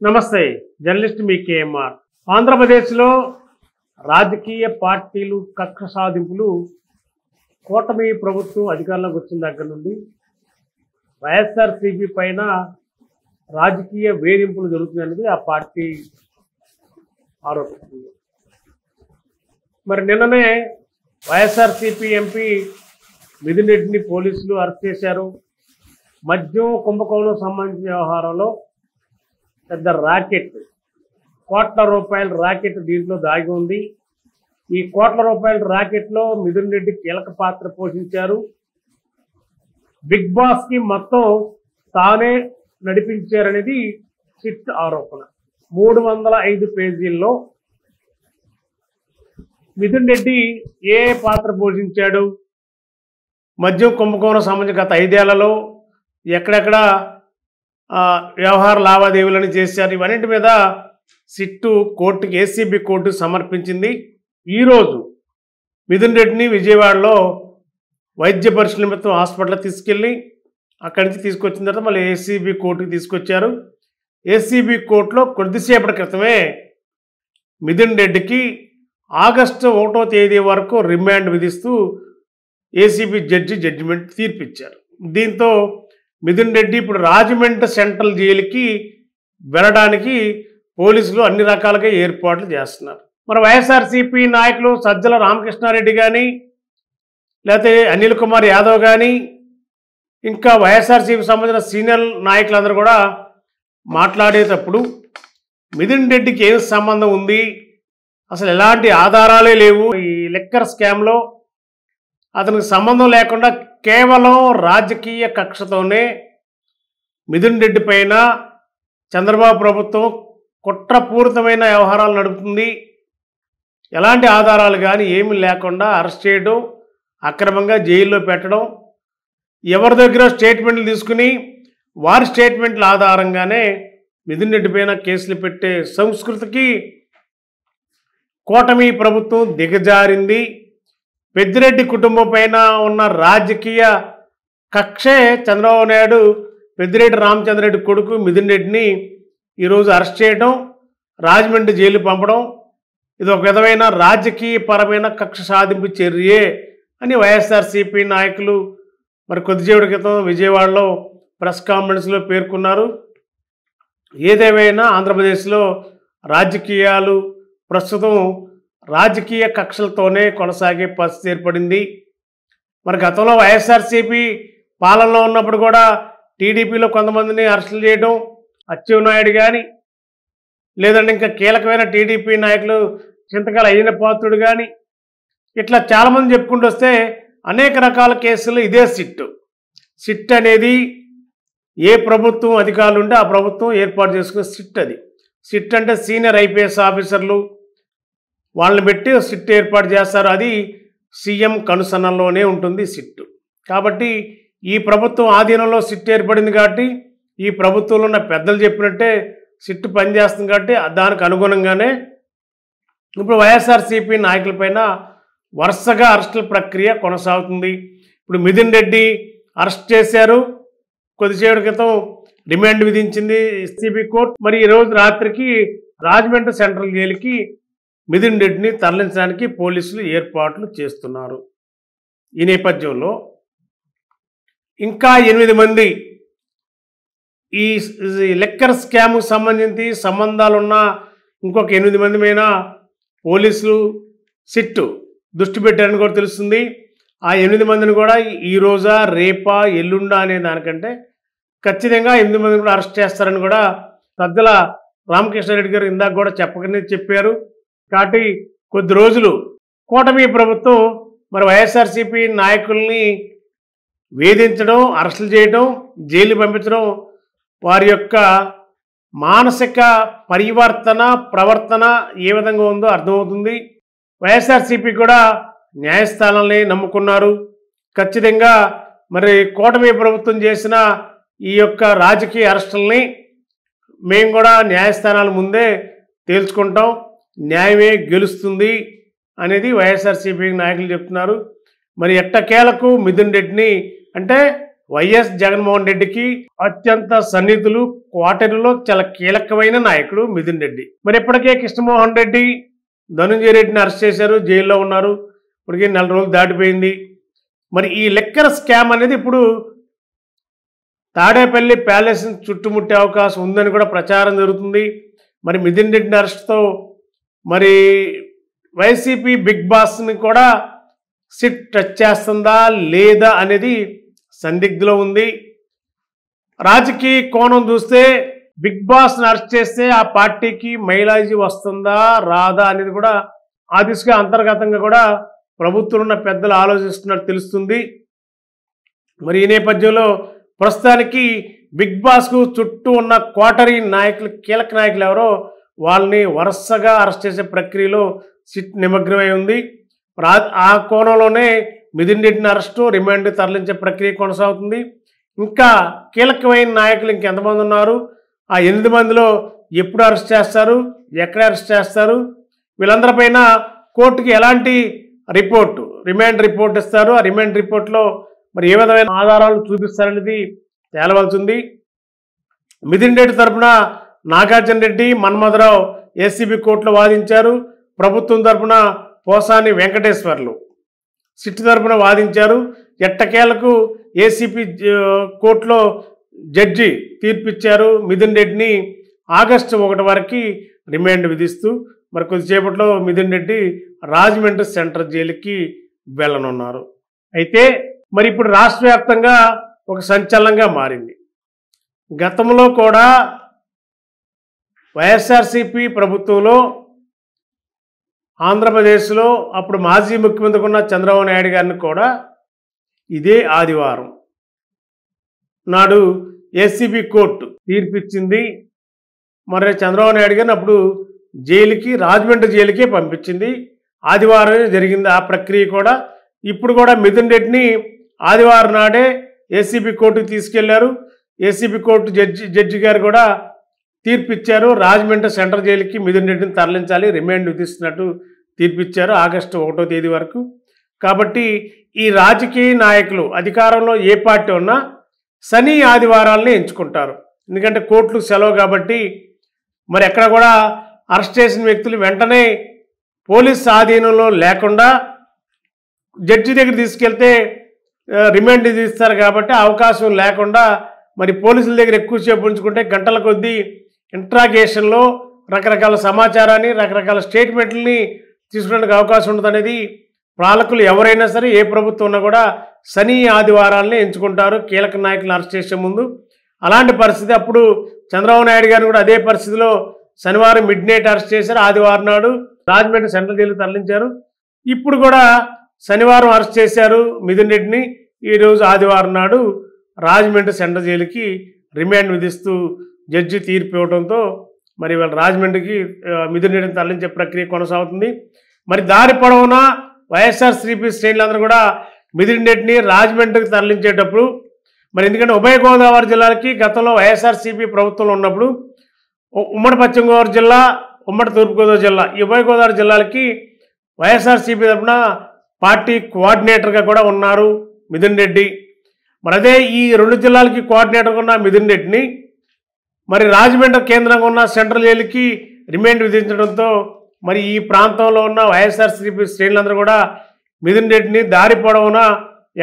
నమస్తే జర్నలిస్ట్ మీ కేఎంఆర్. ఆంధ్రప్రదేశ్లో రాజకీయ పార్టీలు కక్ష సాధింపులు కూటమి ప్రభుత్వం అధికారంలోకి వచ్చిన దగ్గర నుండి వైఎస్ఆర్సీపీ పైన రాజకీయ వేధింపులు జరుగుతున్నాయనేది ఆ పార్టీ ఆరోపిస్తుంది. మరి నిన్ననే వైఎస్ఆర్సీపీ ఎంపీ మిథున్ రెడ్డిని పోలీసులు అరెస్ట్ చేశారు. మద్యం కుంభకోణం సంబంధించిన వ్యవహారంలో పెద్ద రాకెట్, కోట్ల రూపాయల రాకెట్ దీంట్లో దాగి ఉంది. ఈ కోట్ల రూపాయల రాకెట్లో మిథున్ రెడ్డి కీలక పాత్ర పోషించారు. బిగ్ బాస్కి మొత్తం తానే నడిపించారనేది సిట్ ఆరోపణ. 305 పేజీల్లో మిథున్ రెడ్డి ఏ పాత్ర పోషించాడు, మద్యం కుంభకోణం సంబంధించి గత 5 ఏళ్లలో ఎక్కడెక్కడ వ్యవహార లావాదేవీలను చేశారు, ఇవన్నింటి మీద సిట్టు కోర్టుకి, ఏసీబీ కోర్టు సమర్పించింది. ఈరోజు మిథున్ రెడ్డిని విజయవాడలో వైద్య పరీక్షల నిమిత్తం హాస్పిటల్ తీసుకెళ్ళి అక్కడి నుంచి తీసుకొచ్చిన తర్వాత మళ్ళీ ఏసీబీ కోర్టుకి తీసుకొచ్చారు. ఏసీబీ కోర్టులో కొద్దిసేపటి క్రితమే మిథున్ రెడ్డికి ఆగస్టు 1వ తేదీ వరకు రిమాండ్ విధిస్తూ ఏసీబీ జడ్జిమెంట్ తీర్పిచ్చారు. దీంతో మిథున్ రెడ్డి ఇప్పుడు రాజమండ్రి సెంట్రల్ జైలుకి వెళ్ళడానికి పోలీసులు అన్ని రకాలుగా ఏర్పాట్లు చేస్తున్నారు. మరి వైఎస్ఆర్సీపీ నాయకులు సజ్జల రామకృష్ణారెడ్డి కానీ, లేకపోతే అనిల్ కుమార్ యాదవ్ కానీ, ఇంకా వైఎస్ఆర్సీపీ సంబంధించిన సీనియర్ నాయకులందరూ కూడా మాట్లాడేటప్పుడు మిథున్ రెడ్డికి ఏం సంబంధం ఉంది, అసలు ఎలాంటి ఆధారాలే లేవు, ఈ లిక్కర్ స్కామ్లో అతనికి సంబంధం లేకుండా కేవలం రాజకీయ కక్షతోనే మిథున్ రెడ్డి పైన చంద్రబాబు ప్రభుత్వం కుట్రపూరితమైన వ్యవహారాలు నడుపుతుంది, ఎలాంటి ఆధారాలు కానీ ఏమీ లేకుండా అరెస్ట్ చేయడం, అక్రమంగా జైల్లో పెట్టడం, ఎవరి దగ్గర స్టేట్మెంట్లు తీసుకుని వారి స్టేట్మెంట్ల ఆధారంగానే మిథున్ రెడ్డి పైన కేసులు పెట్టే సంస్కృతికి కూటమి ప్రభుత్వం దిగజారింది. పెద్దిరెడ్డి కుటుంబం పైన ఉన్న రాజకీయ కక్షే చంద్రబాబు నాయుడు పెద్దిరెడ్డి రామచంద్రరెడ్డి కొడుకు మిథున్ రెడ్డిని ఈరోజు అరెస్ట్ చేయడం, రాజమండ్రి జైలు పంపడం, ఇది ఒక విధమైన రాజకీయపరమైన కక్ష సాధింపు చర్యే అని వైఎస్ఆర్సీపీ నాయకులు మరి కొద్దిసేపటి క్రితం విజయవాడలో ప్రెస్ కాన్ఫరెన్స్లో పేర్కొన్నారు. ఏదేమైనా ఆంధ్రప్రదేశ్లో రాజకీయాలు ప్రస్తుతం రాజకీయ కక్షలతోనే కొనసాగే పరిస్థితి ఏర్పడింది. మరి గతంలో వైఎస్ఆర్సీపీ పాలనలో ఉన్నప్పుడు కూడా టీడీపీలో కొంతమందిని అరెస్టులు చేయడం, అచ్చెన్నాయుడు కానీ, లేదంటే ఇంకా కీలకమైన టీడీపీ నాయకులు చింతకాల అయ్యన్న పాత్రుడు కానీ, ఇట్లా చాలామంది చెప్పుకుంటూ వస్తే అనేక రకాల కేసులు ఇదే సిట్ అనేది ఏ ప్రభుత్వం అధికారులు ఉంటే ఆ ప్రభుత్వం ఏర్పాటు చేసుకునే సిట్. అది సిట్ అంటే సీనియర్ ఐపీఎస్ ఆఫీసర్లు వాళ్ళని పెట్టి సిట్ ఏర్పాటు చేస్తారు. అది సీఎం కనుసన్నల్లోనే ఉంటుంది సిట్. కాబట్టి ఈ ప్రభుత్వం ఆధీనంలో సిట్ ఏర్పడింది కాబట్టి, ఈ ప్రభుత్వంలో ఉన్న పెద్దలు చెప్పినట్టే సిట్ పనిచేస్తుంది కాబట్టి దానికి అనుగుణంగానే ఇప్పుడు వైఎస్ఆర్సీపీ నాయకులపైన వరుసగా అరెస్టుల ప్రక్రియ కొనసాగుతుంది. ఇప్పుడు మిథున్ రెడ్డి అరెస్ట్ చేశారు, కొద్దిసేపటి క్రితం రిమాండ్ విధించింది ఏసీబీ కోర్టు. మరి ఈరోజు రాత్రికి రాజమండ్రి సెంట్రల్ జైలుకి మిథున్ రెడ్డిని తరలించడానికి పోలీసులు ఏర్పాట్లు చేస్తున్నారు. ఈ నేపథ్యంలో ఇంకా 8 మంది ఈ లిక్కర్ స్కామ్కు సంబంధించి సంబంధాలున్న ఇంకొక 8 మంది మీద పోలీసులు సిట్టు దృష్టి పెట్టారని కూడా తెలుస్తుంది. ఆ 8 మందిని కూడా ఈ రోజా, రేపా, ఎల్లుండా అనే దానికంటే ఖచ్చితంగా 8 మందిని కూడా అరెస్ట్ చేస్తారని కూడా సజ్జల రామకృష్ణారెడ్డి గారు ఇందాక కూడా చెప్పారు. కాబట్టి కొద్ది రోజులు కూటమి ప్రభుత్వం మరి వైఎస్ఆర్సీపీ నాయకుల్ని వేధించడం, అరెస్టులు చేయడం, జైలు పంపించడం, వారి యొక్క మానసిక ప్రవర్తన ఏ విధంగా ఉందో అర్థమవుతుంది. వైఎస్ఆర్సీపీ కూడా న్యాయస్థానాలని నమ్ముకున్నారు. ఖచ్చితంగా మరి కూటమి ప్రభుత్వం చేసిన ఈ యొక్క రాజకీయ అరెస్టుల్ని మేము కూడా న్యాయస్థానాల ముందే తేల్చుకుంటాం, న్యాయమే గెలుస్తుంది అనేది వైఎస్ఆర్సీపీ నాయకులు చెప్తున్నారు. మరి ఎట్టకేలకు మిథున్ రెడ్డిని అంటే వైఎస్ జగన్మోహన్ రెడ్డికి అత్యంత సన్నిహితులు, కోటరిలో చాలా కీలకమైన నాయకుడు మిథున్ రెడ్డి. మరి ఇప్పటికే కృష్ణమోహన్ రెడ్డి, ధనుంజయ రెడ్డిని అరెస్ట్ చేశారు, జైల్లో ఉన్నారు. ఇప్పటికే 4 రోజులు దాటిపోయింది. మరి ఈ లిక్కర్ స్కామ్ అనేది ఇప్పుడు తాడేపల్లి ప్యాలెస్ చుట్టుముట్టే అవకాశం ఉందని కూడా ప్రచారం జరుగుతుంది. మరి మిథున్ రెడ్డి అరెస్ట్తో మరి వైసీపీ బిగ్ బాస్ని కూడా సిట్ టచ్ చేస్తుందా లేదా అనేది సందిగ్ధంలో ఉంది. రాజకీయ కోణం చూస్తే బిగ్ బాస్ని అరెస్ట్ చేస్తే ఆ పార్టీకి మైలేజీ వస్తుందా రాదా అనేది కూడా ఆ దిశగా అంతర్గతంగా కూడా ప్రభుత్వం ఉన్న పెద్దలు ఆలోచిస్తున్నట్టు తెలుస్తుంది. మరి ఈ నేపథ్యంలో ప్రస్తుతానికి బిగ్ బాస్కు చుట్టూ ఉన్న కోటరీ నాయకులు, కీలక నాయకులు ఎవరో వాళ్ళని వరుసగా అరెస్ట్ చేసే ప్రక్రియలో సిట్ నిమగ్నమై ఉంది. ఆ కోణంలోనే మిథున్ రెడ్డిని అరెస్టు, రిమాండ్ తరలించే ప్రక్రియ కొనసాగుతుంది. ఇంకా కీలకమైన నాయకులు ఇంకెంతమంది ఉన్నారు, ఆ 8 మందిలో ఎప్పుడు అరెస్ట్ చేస్తారు, ఎక్కడ అరెస్ట్ చేస్తారు, వీళ్ళందరిపైన కోర్టుకి ఎలాంటి రిపోర్టు, రిమాండ్ రిపోర్ట్ ఇస్తారు, ఆ రిమాండ్ రిపోర్ట్లో మరి ఏ విధమైన ఆధారాలు చూపిస్తారనేది తేలవలసి ఉంది. మిథున్ రెడ్డి తరఫున నాగార్జున రెడ్డి, మన్మథరావు ఏసీబీ కోర్టులో వాదించారు. ప్రభుత్వం తరఫున పోసాని వెంకటేశ్వర్లు సిట్ తరఫున వాదించారు. ఎట్టకేలకు ఏసీపీ కోర్టులో జడ్జి తీర్పిచ్చారు. మిథున్ రెడ్డిని ఆగస్టు 1 వరకు రిమాండ్ విధిస్తూ మరి కొద్దిసేపట్లో మిథున్ రెడ్డి రాజమండ్రి సెంట్రల్ జైలుకి వెళ్ళనున్నారు. అయితే మరి ఇప్పుడు రాష్ట్ర వ్యాప్తంగా ఒక సంచలనంగా మారింది. గతంలో కూడా వైఎస్ఆర్సీపీ ప్రభుత్వంలో ఆంధ్రప్రదేశ్లో అప్పుడు మాజీ ముఖ్యమంత్రి ఉన్న చంద్రబాబు నాయుడు గారిని కూడా ఇదే ఆదివారం నాడు ఏసీబీ కోర్టు తీర్పిచ్చింది. మరి చంద్రబాబు నాయుడు గారిని అప్పుడు జైలుకి, రాజమండ్రి జైలుకే పంపించింది. ఆదివారం జరిగింది ఆ ప్రక్రియ కూడా. ఇప్పుడు కూడా మిథున్ రెడ్డిని ఆదివారం నాడే ఏసీబీ కోర్టుకు తీసుకెళ్లారు. ఏసీబీ కోర్టు జడ్జి గారు కూడా తీర్పిచ్చారు. రాజమండ్రి సెంట్రల్ జైలుకి మిథున్ రెడ్డిని తరలించాలి, రిమాండ్ విధిస్తున్నట్టు తీర్పిచ్చారు ఆగస్టు 1వ తేదీ వరకు. కాబట్టి ఈ రాజకీయ నాయకులు అధికారంలో ఏ పార్టీ ఉన్నా శని ఆదివారాలని ఎంచుకుంటారు. ఎందుకంటే కోర్టులు సెలవు కాబట్టి మరి ఎక్కడ కూడా అరెస్ట్ చేసిన వ్యక్తులు వెంటనే పోలీస్ ఆధీనంలో లేకుండా జడ్జి దగ్గర తీసుకెళ్తే రిమాండ్ విధిస్తారు కాబట్టి అవకాశం లేకుండా మరి పోలీసుల దగ్గర ఎక్కువసేపు ఉంచుకుంటే గంటల కొద్దీ ఇంట్రాగేషన్లో రకరకాల సమాచారాన్ని, రకరకాల స్టేట్మెంట్లని తీసుకోవడానికి అవకాశం ఉంటుంది అనేది పాలకులు ఎవరైనా సరే, ఏ ప్రభుత్వం ఉన్నా కూడా శని ఆదివారాలని ఎంచుకుంటారు కీలక నాయకులను అరెస్ట్ చేసే ముందు. అలాంటి పరిస్థితి అప్పుడు చంద్రబాబు నాయుడు గారిని కూడా అదే పరిస్థితిలో శనివారం మిడ్నైట్ అరెస్ట్ చేశారు. ఆదివారం నాడు రాజమండ్రి సెంట్రల్ జైలుకి తరలించారు. ఇప్పుడు కూడా శనివారం అరెస్ట్ చేశారు మిథున్ రెడ్డిని. ఈరోజు ఆదివారం నాడు రాజమండ్రి సెంట్రల్ జైలుకి రిమాండ్ విధిస్తూ జడ్జి తీర్పు ఇవ్వడంతో మరి వాళ్ళ రాజమండ్రికి మిథున్ రెడ్డిని తరలించే ప్రక్రియ కొనసాగుతుంది. మరి దారి పొడవునా వైఎస్ఆర్సీపీ శ్రేణులందరూ కూడా మిథున్ రెడ్డిని రాజమండ్రికి తరలించేటప్పుడు మరి ఎందుకంటే ఉభయ గోదావరి జిల్లాలకి గతంలో వైఎస్ఆర్సీపీ ప్రభుత్వంలో ఉన్నప్పుడు ఉమ్మడి పశ్చిమ గోదావరి జిల్లా, ఉమ్మడి తూర్పుగోదావరి జిల్లా, ఈ ఉభయ గోదావరి జిల్లాలకి వైఎస్ఆర్సీపీ తరఫున పార్టీ కోఆర్డినేటర్గా కూడా ఉన్నారు మిథున్ రెడ్డి. మరి అదే ఈ 2 జిల్లాలకి కోఆర్డినేటర్గా ఉన్న మిథున్ రెడ్డిని మరి రాజమండ్రి కేంద్రంగా ఉన్న సెంట్రల్ జైలుకి రిమాండ్ విధించడంతో మరి ఈ ప్రాంతంలో ఉన్న వైఎస్ఆర్సీపీ శ్రేణులందరూ కూడా మిథున్ రెడ్డిని దారి పొడవునా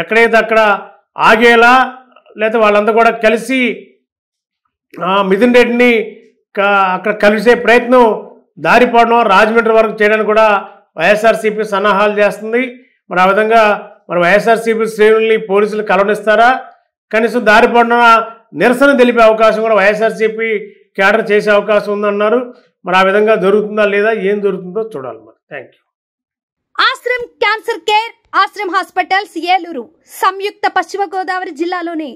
ఎక్కడైతే అక్కడ ఆగేలా, లేకపోతే వాళ్ళంతా కూడా కలిసి మిథున్ రెడ్డిని అక్కడ కలిసే ప్రయత్నం దారి పొడవునా రాజమండ్రి వరకు చేయడానికి కూడా వైఎస్ఆర్సీపీ సన్నాహాలు చేస్తుంది. మరి ఆ విధంగా మరి వైఎస్ఆర్సీపీ శ్రేణుల్ని పోలీసులు కలవనిస్తారా, కనీసం దారి పొడవునా నిరసన తెలిపే అవకాశం కూడా వైఎస్ఆర్సీపీ క్యాడర్ చేసే అవకాశం ఉందన్నారు. మరి ఆ విధంగా జరుగుతుందా లేదా, ఏం జరుగుతుందో చూడాలి. మరి thank you. Ashram cancer care, Ashram hospitals, Eluru. సంయుక్త పశ్చిమ గోదావరి జిల్లాలోని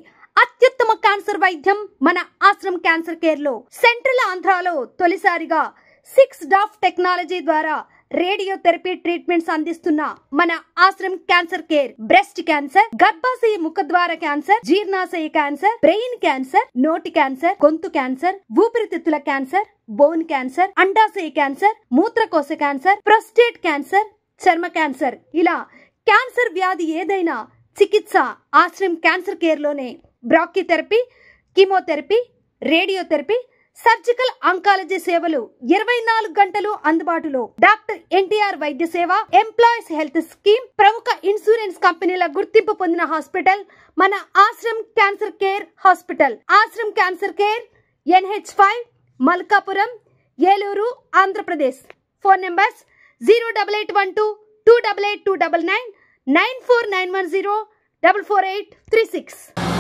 అత్యుత్తమ క్యాన్సర్ వైద్యం మన ఆశ్రమ్ క్యాన్సర్ కేర్ లో. సెంట్రల్ ఆంధ్రాలో తొలిసారిగా 6 డాఫ్ టెక్నాలజీ ద్వారా రేడియోథెరపీ ట్రీట్మెంట్స్ అందిస్తున్న మన Ashram cancer care breast cancer, గర్భాశయ ముఖద్వార క్యాన్సర్, జీర్ణాశయ క్యాన్సర్, బ్రెయిన్ క్యాన్సర్, నోటి క్యాన్సర్, గొంతు క్యాన్సర్, ఊపిరితిత్తుల క్యాన్సర్, బోన్ క్యాన్సర్, అండాశయ క్యాన్సర్, మూత్రకోశ క్యాన్సర్, ప్రొస్టేట్ క్యాన్సర్, చర్మ క్యాన్సర్, ఇలా క్యాన్సర్ వ్యాధి ఏదైనా చికిత్స ఆశ్రమ్ క్యాన్సర్ కేర్ లోనే. Brachytherapy, chemotherapy, radiotherapy, surgical oncology సేవలు 24 గంటలు అందుబాటులో. డాక్టర్ ఎన్టీఆర్ వైద్య సేవ, ఎంప్లాయీస్ హెల్త్ స్కీమ్, ప్రముఖ ఇన్సూరెన్స్ కంపెనీల గుర్తింపు పొందిన హాస్పిటల్ మన Ashram cancer care hospital. Ashram cancer care, NH5, Malkapuram, Eluru, Andhra Pradesh. Phone numbers 08812 288 299, 94910 44836.